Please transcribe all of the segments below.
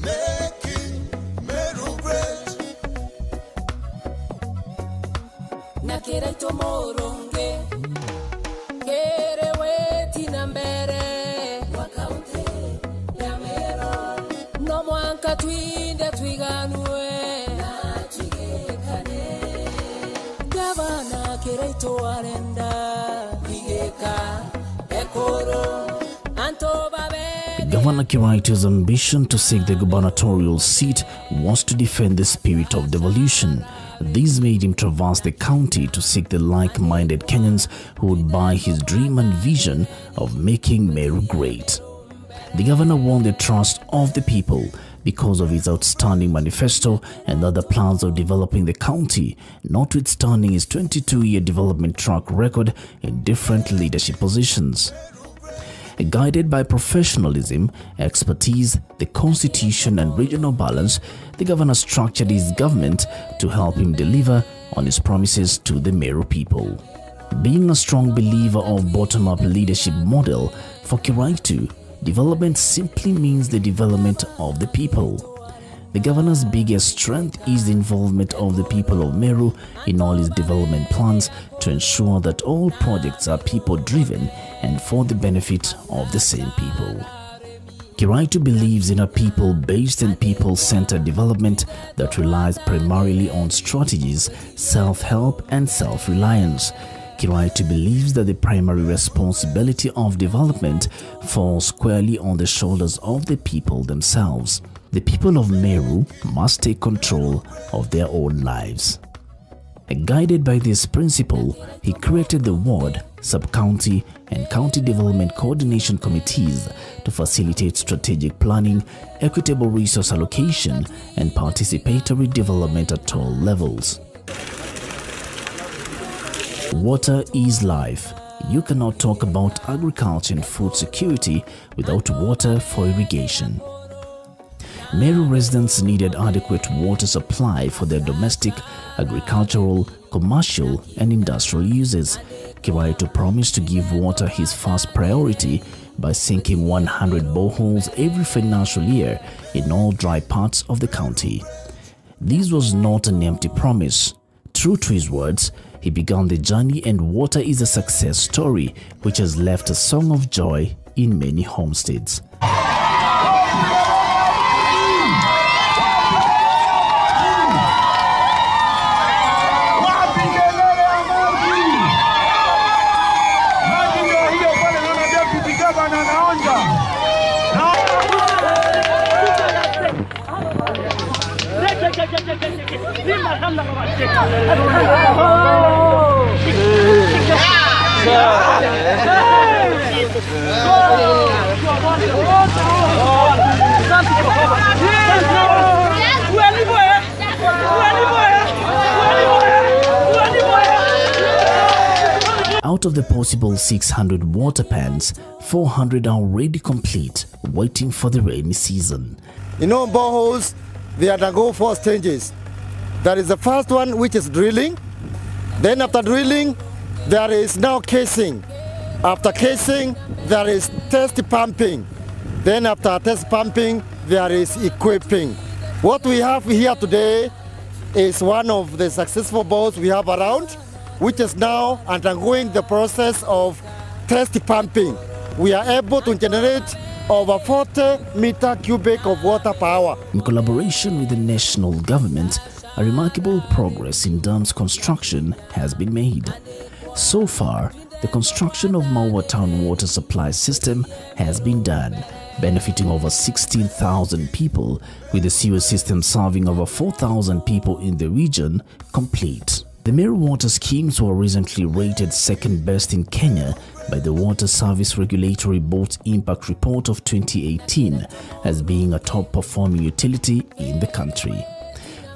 Making Meru great. Nakira itomoronge kerewe tinambere wakaute ya Meru no mwanka twinde twiganwe na twigekane gavana kereito arenda igeka ekoro anto babe. Governor Kiraito's ambition to seek the gubernatorial seat was to defend the spirit of devolution. This made him traverse the county to seek the like-minded Kenyans who would buy his dream and vision of making Meru great. The governor won the trust of the people because of his outstanding manifesto and other plans of developing the county, notwithstanding his 22-year development track record in different leadership positions. Guided by professionalism, expertise, the constitution and regional balance, the governor structured his government to help him deliver on his promises to the Meru people. Being a strong believer of bottom-up leadership model, for Kiraitu, development simply means the development of the people. The governor's biggest strength is the involvement of the people of Meru in all his development plans to ensure that all projects are people-driven and for the benefit of the same people. Kiraitu believes in a people-based and people-centered development that relies primarily on strategies, self-help and self-reliance. Kiraitu believes that the primary responsibility of development falls squarely on the shoulders of the people themselves. The people of Meru must take control of their own lives. Guided by this principle, he created the ward, sub-county and county development coordination committees to facilitate strategic planning, equitable resource allocation and participatory development at all levels. Water is life. You cannot talk about agriculture and food security without water for irrigation. Meru residents needed adequate water supply for their domestic, agricultural, commercial and industrial uses. Kiraitu promised to give water his first priority by sinking 100 boreholes every financial year in all dry parts of the county. This was not an empty promise. True to his words, he began the journey and water is a success story which has left a song of joy in many homesteads. Out of the possible 600 water pans, 400 are already complete, waiting for the rainy season. You know, boreholes, they undergo 4 stages. There is the first one, which is drilling. Then after drilling, there is now casing. After casing, there is test pumping. Then after test pumping, there is equipping. What we have here today is one of the successful boreholes we have around, which is now undergoing the process of test pumping. We are able to generate over 40 meter cubic of water per hour. In collaboration with the national government, a remarkable progress in dams construction has been made. So far, the construction of Maua Town water supply system has been done, benefiting over 16,000 people, with the sewer system serving over 4,000 people in the region complete. The Meru water schemes were recently rated second best in Kenya by the Water Service Regulatory Board's Impact Report of 2018 as being a top-performing utility in the country.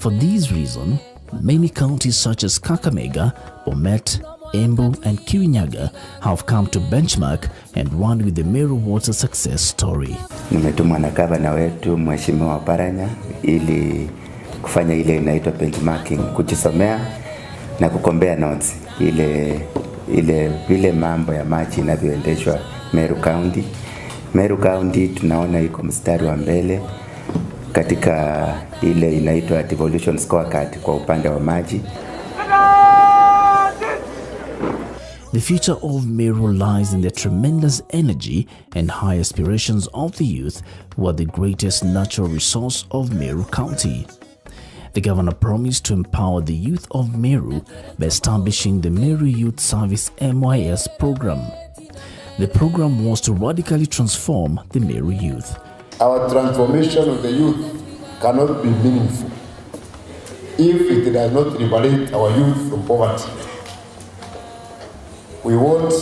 For this reason, many counties such as Kakamega, Bomet, Embu and Kirinyaga have come to benchmark and run with the Meru water success story. Nimetumwa na gavana wetu Mheshimiwa Paranya ili kufanya ile inaitwa benchmarking, kujisomea na kukombea notes ile mambo ya maji inavyoendeshwa Meru County Meru County tunaona iko mstari wa mbele katika ile inaitwa devolution scorecard kwa upande wa maji. The future of Meru lies in the tremendous energy and high aspirations of the youth, who are the greatest natural resource of Meru County. The governor promised to empower the youth of Meru by establishing the Meru Youth Service MYS program. The program was to radically transform the Meru youth. Our transformation of the youth cannot be meaningful if it does not liberate our youth from poverty. We want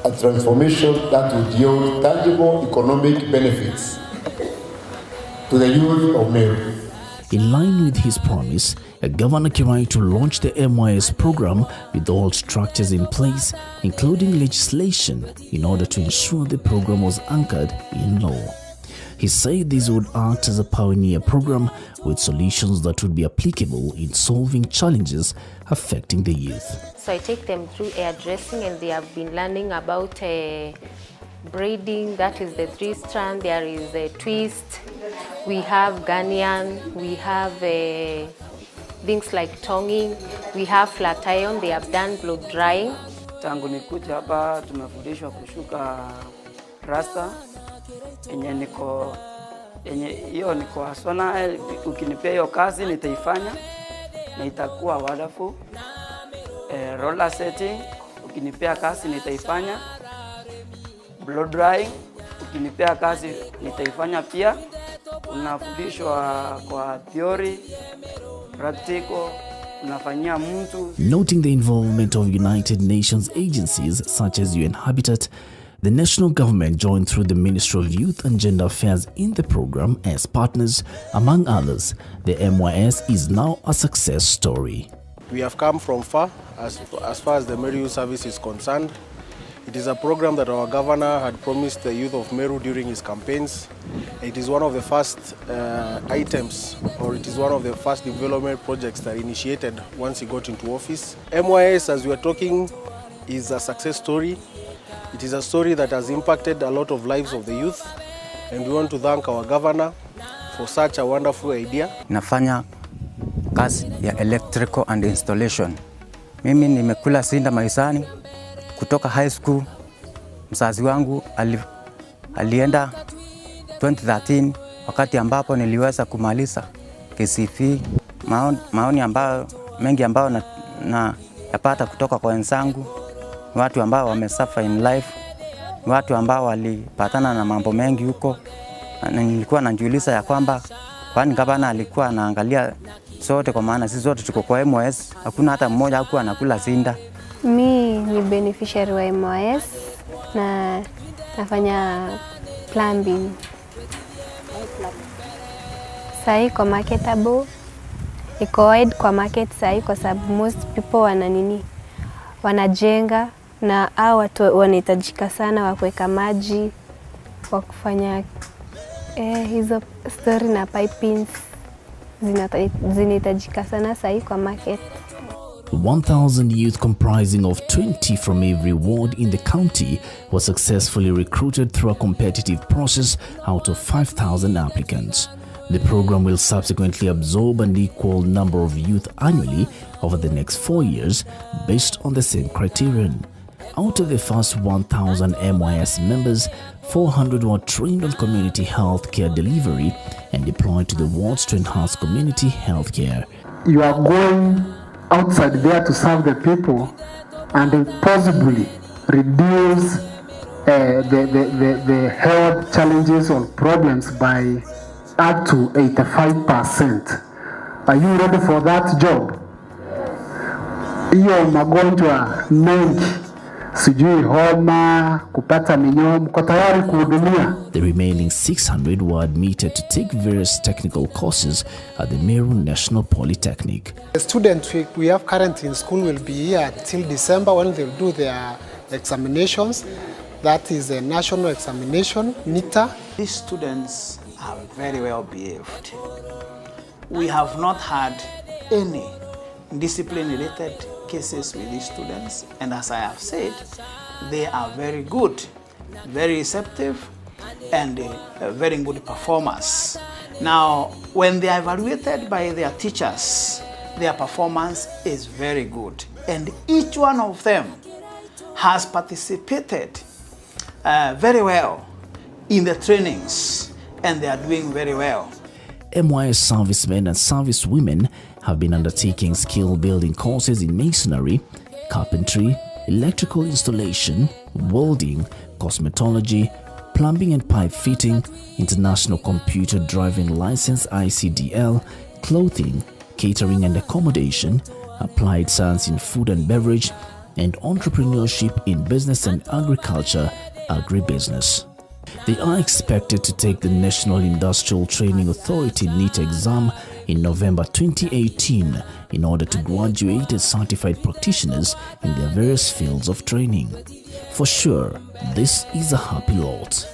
a transformation that would yield tangible economic benefits to the youth of Meru. In line with his promise, Governor Kiraitu launched the MYS program with all structures in place, including legislation, in order to ensure the program was anchored in law. He said this would act as a pioneer program with solutions that would be applicable in solving challenges affecting the youth. So I take them through hairdressing, and they have been learning about braiding, that is the 3-strand, there is a twist, we have Ghanaian, we have things like tonguing, we have flat iron, they have done blow drying. Tangu nikuja hapa tumefundishwa kushuka rasta, hiyo niko asona, ukinipea hiyo kazi nitaifanya na itakuwa wonderful. Roller setting, ukinipea kazi nitaifanya. Blow drying, ukinipea kazi nitaifanya pia. Unafundishwa kwa theory, practical, unafanyia mtu. Noting the involvement of United Nations agencies such as UN Habitat, the national government joined through the Ministry of Youth and Gender Affairs in the program as partners. Among others, the MYS is now a success story. We have come from far as far as the Meru Youth Service is concerned. It is a program that our governor had promised the youth of Meru during his campaigns. It is one of the first items, or it is one of the first development projects that initiated once he got into office. MYS, as we are talking, is a success story. It is a story that has impacted a lot of lives of the youth, and we want to thank our governor for such a wonderful idea. Nafanya kazi ya electrical and installation. Mimi nimekula sinda maisani kutoka high school. Mzazi wangu alienda 2013 wakati ambapo niliweza kumaliza KCPE. Maoni ambayo mengi ambayo na yapata kutoka kwa wenzangu, watu ambao wamesuffer in life, watu ambao walipatana na mambo mengi huko, na nilikuwa najiuliza ya kwamba kwani gavana alikuwa anaangalia sote, kwa maana sisi sote tuko kwa MYS, hakuna hata mmoja hakuwa anakula zinda. Mi ni beneficiary wa MYS na nafanya plumbing. Sahi kwa marketable, iko wide kwa market sahi kwa sababu most people wanajenga, na hao watu wanahitajika sana wa kuweka maji, wa kufanya hizo story na pipings zinahitajika sana sahi kwa market. 1,000 youth comprising of 20 from every ward in the county was successfully recruited through a competitive process out of 5,000 applicants. The program will subsequently absorb an equal number of youth annually over the next 4 years based on the same criterion. Out of the first 1,000 MYS members, 400 were trained on community health care delivery and deployed to the wards to enhance community health care. You are going outside there to serve the people and possibly reduce the health challenges or problems by up to 85%. Are you ready for that job? Hiyo magonjwa mengi, sijui homa, kupata minyoo, mko tayari kuhudumia? The remaining 600 were admitted to take various technical courses at the Meru National Polytechnic. The students we have currently in school will be here till December when they'll do their examinations. That is a national examination, NITA. These students are very well behaved. We have not had any discipline-related cases with these students, and as I have said, they are very good very receptive, and very good performers. Now, when they are evaluated by their teachers, their performance is very good. And each one of them has participated very well in the trainings, and they are doing very well. MYS servicemen and servicewomen have been undertaking skill-building courses in masonry, carpentry, electrical installation, welding, cosmetology, plumbing and pipe fitting, international computer driving license (ICDL), clothing, catering and accommodation, applied science in food and beverage, and entrepreneurship in business and agriculture, agribusiness. They are expected to take the National Industrial Training Authority NIT exam in November 2018 in order to graduate as certified practitioners in their various fields of training. For sure, this is a happy lot.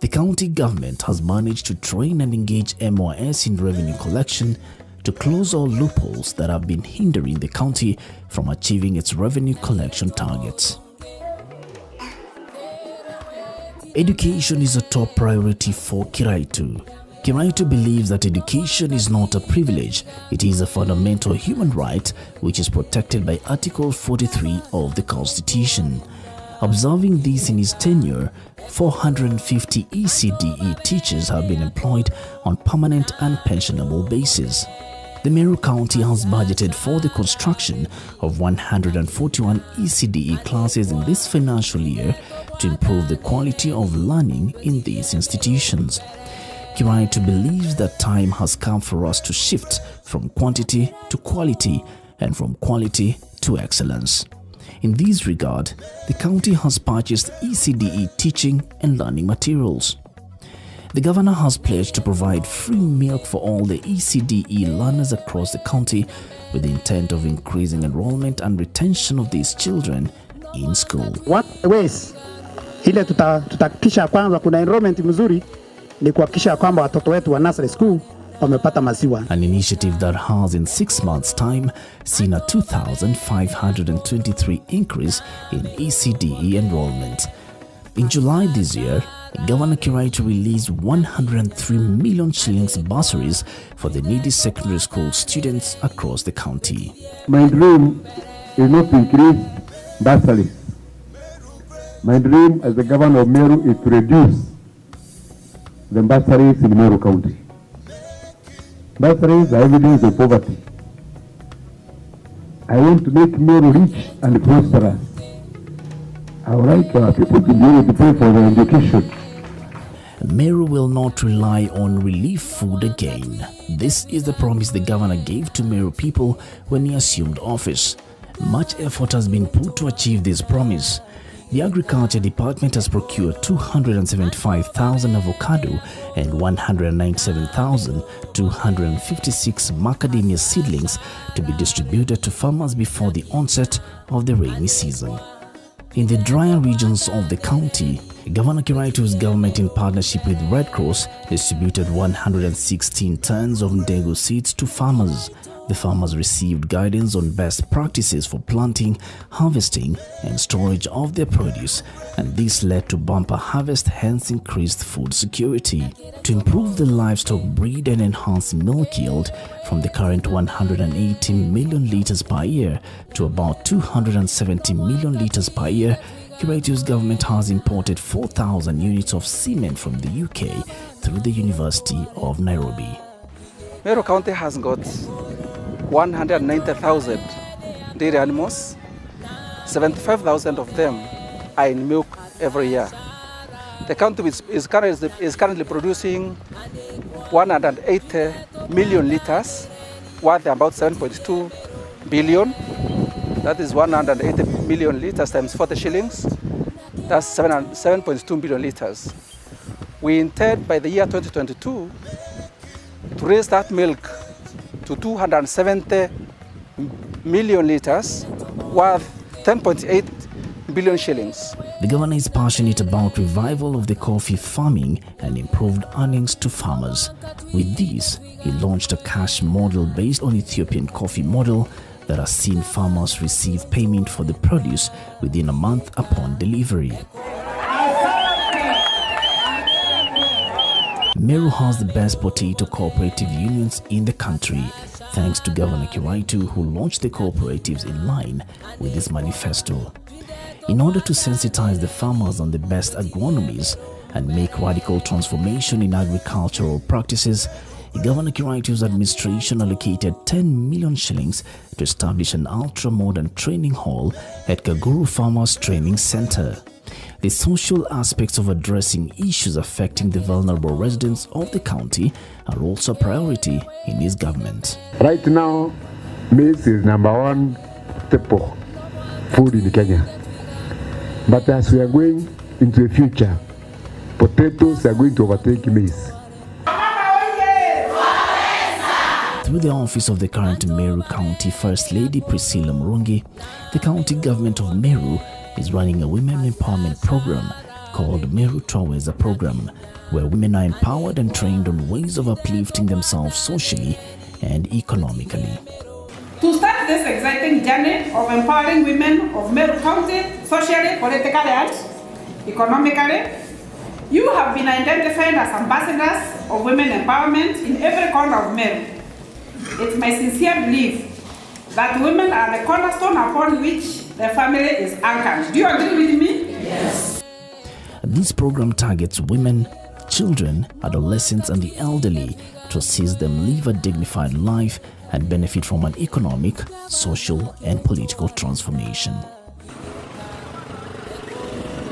The county government has managed to train and engage MYS in revenue collection to close all loopholes that have been hindering the county from achieving its revenue collection targets. Education is a top priority for Kiraitu. Kiraitu believes that education is not a privilege, it is a fundamental human right which is protected by Article 43 of the Constitution. Observing this in his tenure, 450 ECDE teachers have been employed on permanent and pensionable basis. The Meru County has budgeted for the construction of 141 ECDE classes in this financial year to improve the quality of learning in these institutions. Kiraitu believes that time has come for us to shift from quantity to quality and from quality to excellence. In this regard, the county has purchased ECDE teaching and learning materials. The governor has pledged to provide free milk for all the ECDE learners across the county with the intent of increasing enrollment and retention of these children in school. What ways ile tutahakikisha kwamba kuna enrollment mzuri ni kuhakikisha kwamba watoto wetu wa nursery school wamepata maziwa. An initiative that has in 6 months' time seen a 2,523 increase in ECDE enrollment. In July this year, Governor Kiraitu released 103 million shillings bursaries for the needy secondary school students across the county. My dream is not to increase bursaries. My dream as the governor of Meru is to reduce the bursaries in Meru County. Bursaries are evidence of poverty. I want to make Meru rich and prosperous. I would like our people to be able to pay for their education. Meru will not rely on relief food again. This is the promise the governor gave to Meru people when he assumed office. Much effort has been put to achieve this promise. The Agriculture Department has procured 275,000 avocado and 197,256 macadamia seedlings to be distributed to farmers before the onset of the rainy season. In the drier regions of the county, Governor Kiraitu's government, in partnership with Red Cross, distributed 116 tons of ndegu seeds to farmers. The farmers received guidance on best practices for planting, harvesting, and storage of their produce, and this led to bumper harvest, hence increased food security. To improve the livestock breed and enhance milk yield from the current 180 million liters per year to about 270 million liters per year, Kiraitu's government has imported 4,000 units of semen from the UK through the University of Nairobi. Meru County has got 190,000 dairy animals. 75,000 of them are in milk every year. The county is currently producing 180 million liters, worth about 7.2 billion. That is 180 million liters times 40 shillings. That's 7.2 billion liters. We intend by the year 2022 to raise that milk to 270 million liters, worth 10.8 billion shillings. The governor is passionate about revival of the coffee farming and improved earnings to farmers. With this, he launched a cash model based on Ethiopian coffee model that has seen farmers receive payment for the produce within a month upon delivery. Meru has the best potato cooperative unions in the country, thanks to Governor Kiraitu, who launched the cooperatives in line with his manifesto. In order to sensitize the farmers on the best agronomies and make radical transformation in agricultural practices, Governor Kiraitu's administration allocated 10 million shillings to establish an ultra-modern training hall at Kaguru Farmers Training Center. The social aspects of addressing issues affecting the vulnerable residents of the county are also a priority in his government. Right now, maize is #1 staple food in Kenya. But as we are going into the future, potatoes are going to overtake maize. Through the office of the current Meru County First Lady Priscilla Murungi, the county government of Meru is running a women empowerment program called Meru Twaweza Program, where women are empowered and trained on ways of uplifting themselves socially and economically. To start this exciting journey of empowering women of Meru County socially, politically and economically, you have been identified as ambassadors of women empowerment in every corner of Meru. It's my sincere belief that women are the cornerstone upon which the family is anchored. Do you agree with me? Yes. This program targets women, children, adolescents, and the elderly to assist them live a dignified life and benefit from an economic, social, and political transformation.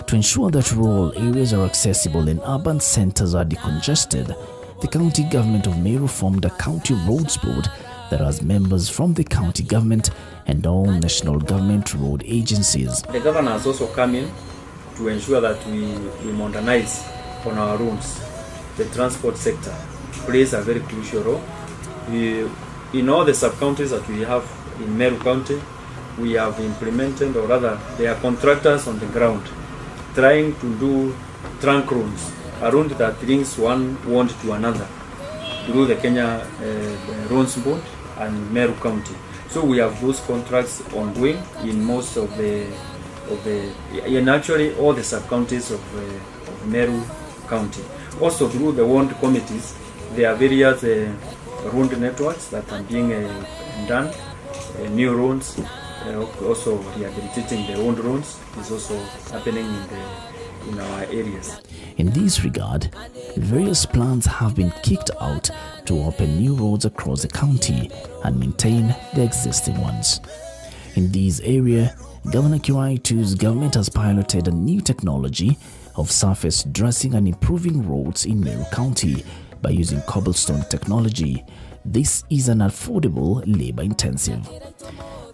To ensure that rural areas are accessible and urban centers are decongested, the county government of Meru formed a county roads board that has members from the county government and all national government road agencies. The governor has also come in to ensure that we modernize on our roads. The transport sector plays a very crucial role. In all the sub-counties that we have in Meru County, we have implemented, or rather, there are contractors on the ground trying to do trunk roads, a road that links one ward to another through the Kenya Roads Board and Meru County. So we have those contracts ongoing in most of in actually all the sub-counties of Meru County. Also through the ward committees, there are various road networks that are being done, new roads, also rehabilitating the old roads is also happening in our areas. In this regard, various plans have been kicked out to open new roads across the county and maintain the existing ones. In this area, Governor Kiraitu's government has piloted a new technology of surface dressing and improving roads in Meru County by using cobblestone technology. This is an affordable, labor-intensive.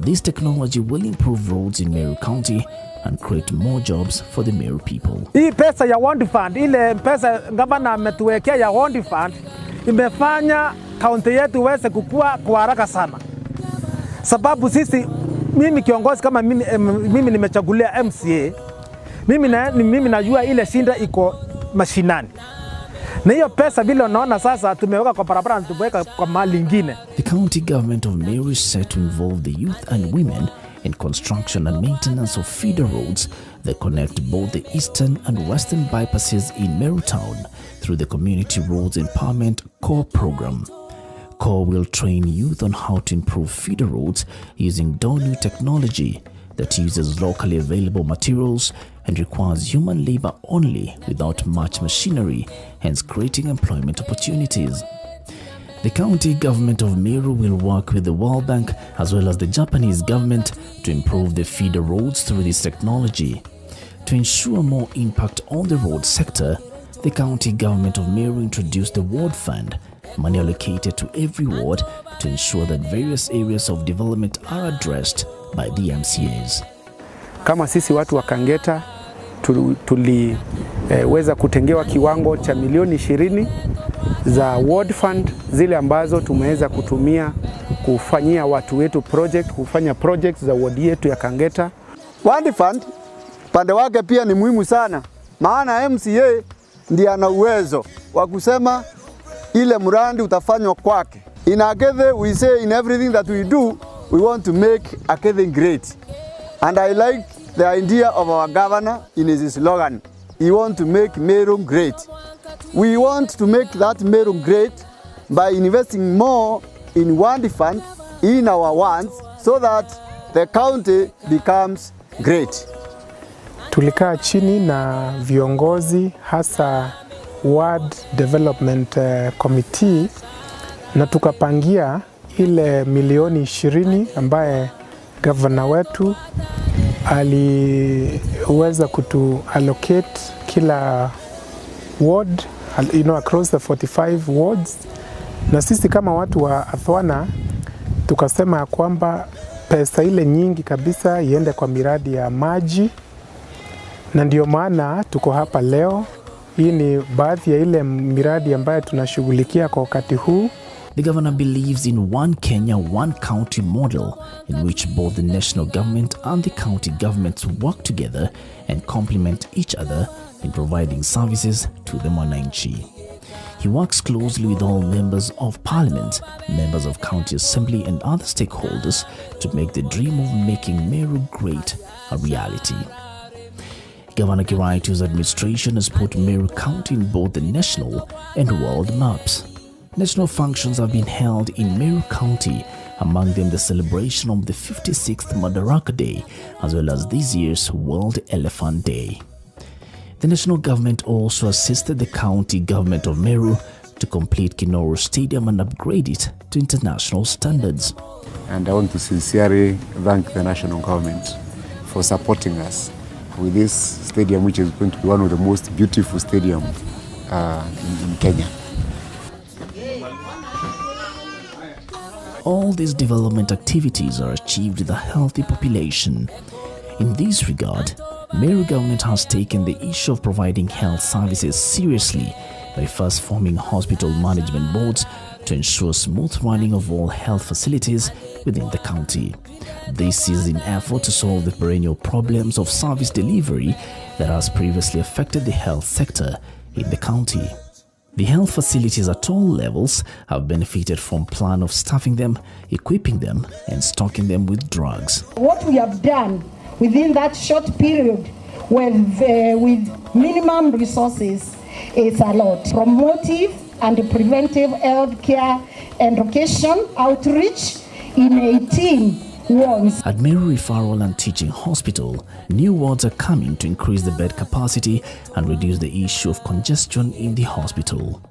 This technology will improve roads in Meru County and create more jobs for the Meru people. Hii pesa ya World Fund, ile pesa gavana ametuwekea ya World Fund, imefanya kaunti yetu iweze kukua kwa haraka sana. Sababu mimi kiongozi kama mimi nimechagulia MCA, mimi najua ile shinda iko mashinani. Na hiyo pesa vile unaona sasa tumeweka kwa barabara na tumeweka kwa mahali ingine. The county government of Meru is set to involve the youth and women in construction and maintenance of feeder roads that connect both the eastern and western bypasses in Meru town through the Community Roads Empowerment Core program. Core will train youth on how to improve feeder roads using Donu technology that uses locally available materials and requires human labor only without much machinery, hence creating employment opportunities. The county government of Meru will work with the World Bank as well as the Japanese government to improve the feeder roads through this technology. To ensure more impact on the road sector, the county government of Meru introduced the Ward Fund, money allocated to every ward to ensure that various areas of development are addressed by the MCAs. Kama sisi watu wa Kangeta tuliweza kutengewa kiwango cha milioni 20 za World Fund, zile ambazo tumeweza kutumia kufanyia watu wetu kufanya project za ward yetu ya Kangeta. World Fund pande wake pia ni muhimu sana, maana MCA ndiye ana uwezo wa kusema ile mradi utafanywa kwake. In Agethe we say in everything that we do we want to make Akethin great. And I like the idea of our governor in his slogan. He wants to make Meru great. We want to make that Meru great by investing more in Wandi Fund in our wards so that the county becomes great. Tulikaa chini na viongozi hasa Ward Development Committee na tukapangia ile milioni 20 ambaye gavana wetu aliweza kutu allocate kila ward, across the 45 wards, na sisi kama watu wa Athwana tukasema ya kwamba pesa ile nyingi kabisa iende kwa miradi ya maji, na ndio maana tuko hapa leo. Hii ni baadhi ya ile miradi ambayo tunashughulikia kwa wakati huu. The governor believes in one Kenya, one county model in which both the national government and the county governments work together and complement each other in providing services to the Mwananchi. He works closely with all members of parliament, members of county assembly and other stakeholders to make the dream of making Meru great a reality. Governor Kiraitu's administration has put Meru County in both the national and world maps. National functions have been held in Meru County, among them the celebration of the 56th Madaraka Day, as well as this year's World Elephant Day. The national government also assisted the county government of Meru to complete Kinoro Stadium and upgrade it to international standards. And I want to sincerely thank the national government for supporting us with this stadium, which is going to be one of the most beautiful stadiums in Kenya. All these development activities are achieved with a healthy population. In this regard, Meru government has taken the issue of providing health services seriously by first forming hospital management boards to ensure smooth running of all health facilities within the county. This is in effort to solve the perennial problems of service delivery that has previously affected the health sector in the county. The health facilities at all levels have benefited from plan of staffing them, equipping them and stocking them with drugs. What we have done within that short period with minimum resources is a lot. Promotive and preventive health care and education outreach in 18 wards. At Meru Referral and Teaching Hospital, new wards are coming to increase the bed capacity and reduce the issue of congestion in the hospital.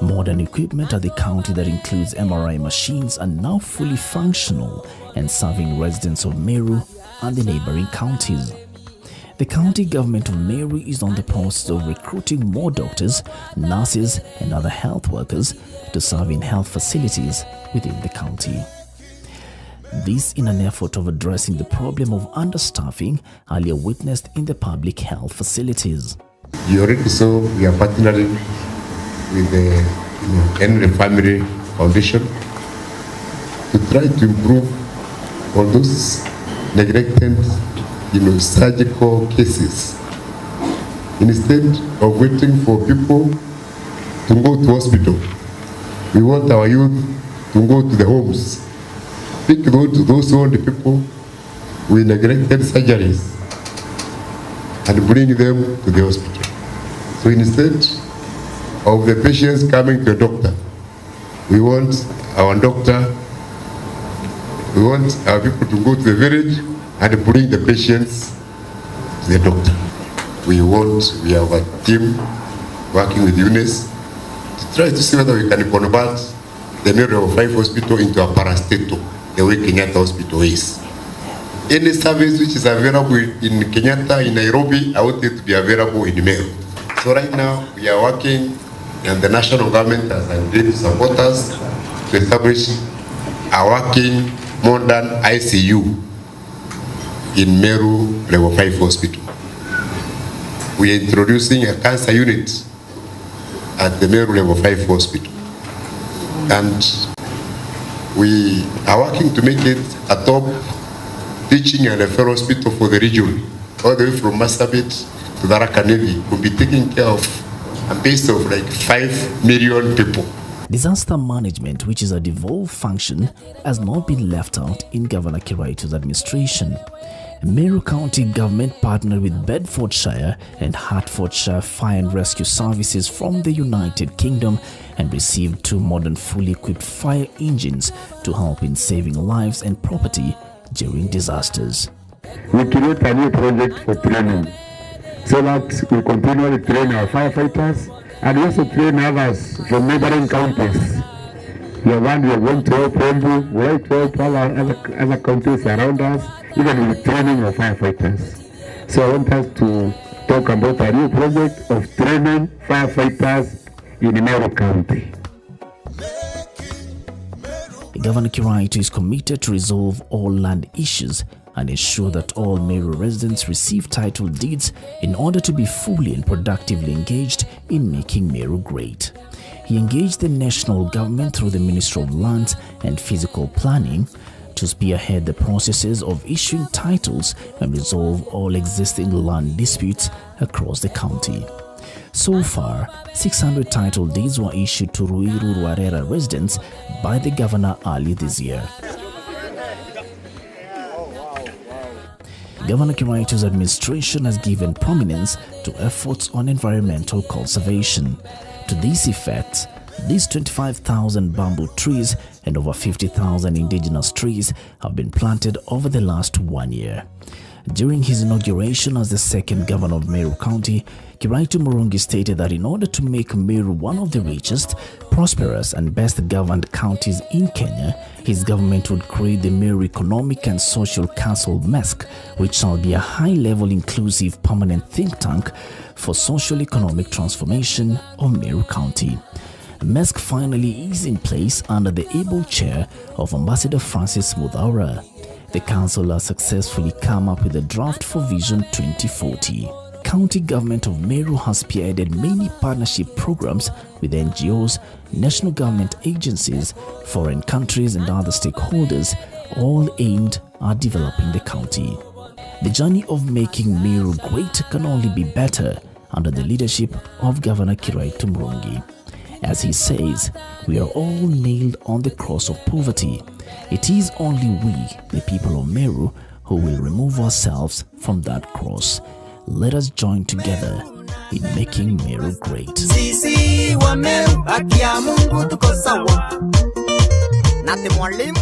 Modern equipment at the county that includes MRI machines are now fully functional and serving residents of Meru and the neighboring counties. The county government of Meru is on the process of recruiting more doctors, nurses and other health workers to serve in health facilities within the county. This in an effort of addressing the problem of understaffing earlier witnessed in the public health facilities. You already saw we are partnering with the Henry Family Foundation to try to improve on those neglected surgical cases. Instead of waiting for people to go to hospital, we want our youth to go to the homes, pick those old people with neglected surgeries and bring them to the hospital. So instead of the patients coming to a doctor, we want our people to go to the village and bring the patients to the doctor. We have a team working with UNES to try to see whether we can convert the Meru Level 5 hospital into a parastatal, the way Kenyatta Hospital is. Any service which is available in Kenyatta, in Nairobi, I want it to be available in Meru. So right now, we are working, and the national government has agreed to support us to establish a working modern ICU in Meru Level 5 hospital. We are introducing a cancer unit at the Meru Level 5 hospital. And we are working to make it a top teaching and referral hospital for the region, all the way from Marsabit to Tharaka Nithi, will be taking care of a base of like 5 million people. Disaster management, which is a devolved function, has not been left out in Governor Kiraitu's administration. Meru County government partnered with Bedfordshire and Hertfordshire Fire and Rescue Services from the United Kingdom and received 2 modern fully equipped fire engines to help in saving lives and property during disasters. We create a new project for training so that we continually train our firefighters and also train others from neighboring counties. We are going to help Embu, we like to help other counties around us, even with training of firefighters. So I want us to talk about a new project of training firefighters in Meru County. Governor Kiraitu is committed to resolve all land issues and ensure that all Meru residents receive title deeds in order to be fully and productively engaged in making Meru great. He engaged the national government through the Ministry of Lands and Physical Planning to spearhead the processes of issuing titles and resolve all existing land disputes across the county. So far, 600 title deeds were issued to Ruiru Ruarera residents by the governor early this year. Governor Kiraitu's administration has given prominence to efforts on environmental conservation. To this effect, these 25,000 bamboo trees and over 50,000 indigenous trees have been planted over the last 1 year. During his inauguration as the second governor of Meru County, Kiraitu Murungi stated that in order to make Meru one of the richest, prosperous and best governed counties in Kenya, his government would create the Meru Economic and Social Council MESC, which shall be a high-level inclusive permanent think tank for social-economic transformation of Meru County. MESC finally is in place under the able chair of Ambassador Francis Muthaura. The council has successfully come up with a draft for Vision 2040. County government of Meru has spearheaded many partnership programs with NGOs, national government agencies, foreign countries and other stakeholders, all aimed at developing the county. The journey of making Meru great can only be better under the leadership of Governor Kiraitu Murungi. As he says, we are all nailed on the cross of poverty. It is only we, the people of Meru, who will remove ourselves from that cross. Let us join together in making Meru great. Sisi wa Meru, haki ya Mungu tuko sawa. Na mwalimu